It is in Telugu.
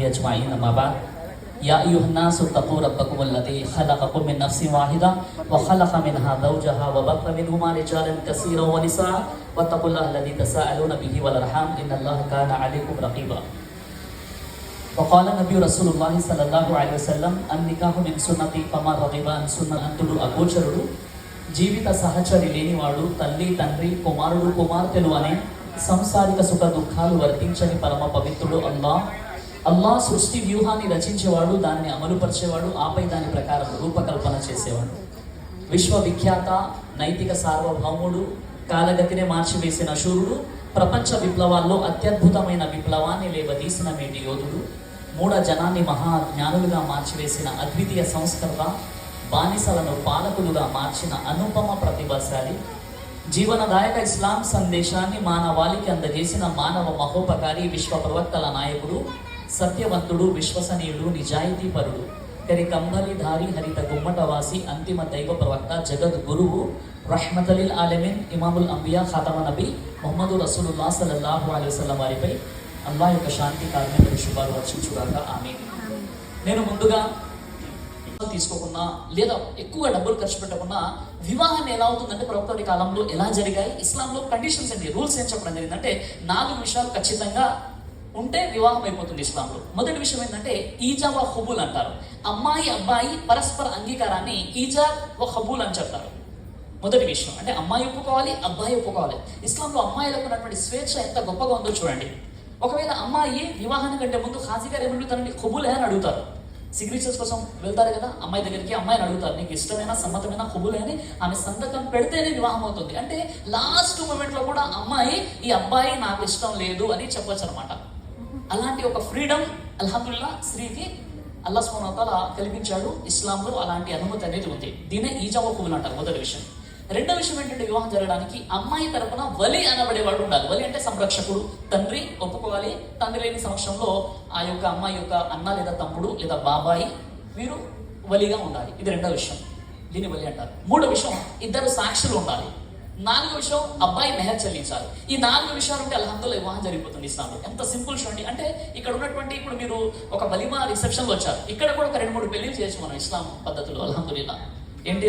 अजमाइन अम्मा बाद या अय्युहन्नास इत्तक़ू रब्बकुमुल्लज़ी ख़लक़कुम मिन नफ्सिन वाहिदा व ख़लक़ मिन्हा ज़ौजहा व बस्सा मिन्हुमा रिजालन कसीरन व निसाअ वत्तक़ुल्लाह अल्लज़ी तसाअलून बिही वल अर्हाम इन्नल्लाह काना अलैकुम रक़ीबा। वक़ाल नबी रसूलुल्लाह सल्लल्लाहु अलैहि वसल्लम अन्निकाहु मिन सुन्नती फमन रग़िबा अन सुन्नती అగోచరుడు, జీవిత సహచరి లేనివాడు, తల్లి తండ్రి కుమారుడు కుమార్తెలు అనే సంసారిక సుఖ దుఃఖాలు వర్తించని పరమ పవిత్రుడు అల్లాహ్ సృష్టి వ్యూహాన్ని రచించేవాడు, దాన్ని అమలుపరిచేవాడు, ఆపై దాని ప్రకారం రూపకల్పన చేసేవాడు. విశ్వవిఖ్యాత నైతిక సార్వభౌముడు, కాలగతినే మార్చివేసిన శూరుడు, ప్రపంచ విప్లవాల్లో అత్యద్భుతమైన విప్లవాన్ని లేవదీసిన మేటి యోధుడు, మూఢ జనాన్ని మహాజ్ఞానులుగా మార్చివేసిన అద్వితీయ సంస్కర్త, బానిసలను పాలకులుగా మార్చిన అనుపమ ప్రతిభాశాలి, జీవనదాయక ఇస్లాం సందేశాన్ని మానవాళికి అందజేసిన మానవ మహోపకారి, విశ్వ ప్రవక్తల నాయకుడు, సత్యవంతుడు, విశ్వసనీయుడు, నిజాయితీపరుడు, కంబలిధారి, హరిత గుమ్మటవాసి, అంతిమ దైవ ప్రవక్త, జగద్గురువు, రహ్మతులిల్ ఆలమీన్, ఇమాముల్ అంబియా, ఖాతమ నబీ ముహమ్మదు రసూలుల్లాహ్ సల్లల్లాహు అలైహి వసల్లం వారిపై అల్లాహ్ యొక్క శాంతి కారుణ్య శుభాలు వర్షించుగాక, ఆమీన్. నేను ముందుగా తీసుకోకుండా లేదా ఎక్కువ డబ్బులు ఖర్చు పెట్టకుండా వివాహం ఎలా అవుతుందంటే ప్రవక్త కాలంలో ఎలా జరిగాయి, ఇస్లాంలో కండిషన్స్ ఏంటి, రూల్స్ ఏం చెప్పడం జరిగిందంటే 4 విషయాలు ఖచ్చితంగా ఉంటే వివాహం అయిపోతుంది ఇస్లాంలో. మొదటి విషయం ఏంటంటే ఈజా వ ఖుబూల్ అంటారు. అమ్మాయి అబ్బాయి పరస్పర అంగీకారాన్ని ఈజా వ ఖుబూల్ అని చెప్తారు. మొదటి విషయం అంటే అమ్మాయి ఒప్పుకోవాలి, అబ్బాయి ఒప్పుకోవాలి. ఇస్లాంలో అమ్మాయిలకు ఉన్నటువంటి స్వేచ్ఛ ఎంత గొప్పగా ఉందో చూడండి. ఒకవేళ అమ్మాయి వివాహానికంటే ముందు ఖాజీ గారు ఏమడుగుతారండి, ఖుబూల్ అని అడుగుతారు. సిగ్నేచర్స్ కోసం వెళ్తారు కదా, అమ్మాయి దగ్గరికి అమ్మాయిని అడుగుతారు, నీకు ఇష్టమైన సమ్మతమైన ఖుబూల్ అని ఆమె సంతకం పెడితేనే వివాహం అవుతుంది. అంటే లాస్ట్ మూమెంట్ లో కూడా అమ్మాయి ఈ అబ్బాయి నాకు ఇష్టం లేదు అని చెప్పొచ్చు అనమాట. అలాంటి ఒక ఫ్రీడమ్ అల్హమ్దుల్లా స్త్రీకి అల్లాహ్ సుబ్హానహు వ తఆలా కల్పించాడు. ఇస్లాంలో అలాంటి అనుమతి అనేది ఉంది. దీనే ఈజా వ ఖుబూల్ అంటారు. మొదటి విషయం. రెండో విషయం ఏంటంటే వివాహం జరగడానికి అమ్మాయి తరపున వలి అనబడేవాడు ఉండాలి. వలి అంటే సంరక్షకుడు, తండ్రి ఒప్పుకోవాలి. తండ్రి లేని సమక్షంలో ఆ యొక్క అమ్మాయి యొక్క అన్న లేదా తమ్ముడు లేదా బాబాయి వీరు వలిగా ఉండాలి. ఇది రెండో విషయం, దీన్ని వలి అంటారు. మూడో విషయం 2 సాక్షులు ఉండాలి. 4వ విషయం అబ్బాయి మెహర్ చెల్లించాలి. ఈ 4 విషయాలు ఉంటే అల్హమ్దుల్లా వివాహం జరిగిపోతుంది ఇస్లాంలో. ఎంత సింపుల్ షో అండి. అంటే ఇక్కడ ఉన్నటువంటి ఇప్పుడు మీరు ఒక వలిమా రిసెప్షన్లో వచ్చారు, ఇక్కడ కూడా ఒక 2-3 పెళ్లిలు చేయొచ్చు మనం ఇస్లాం పద్ధతిలో అల్హమ్దుల్లా. ఏంటి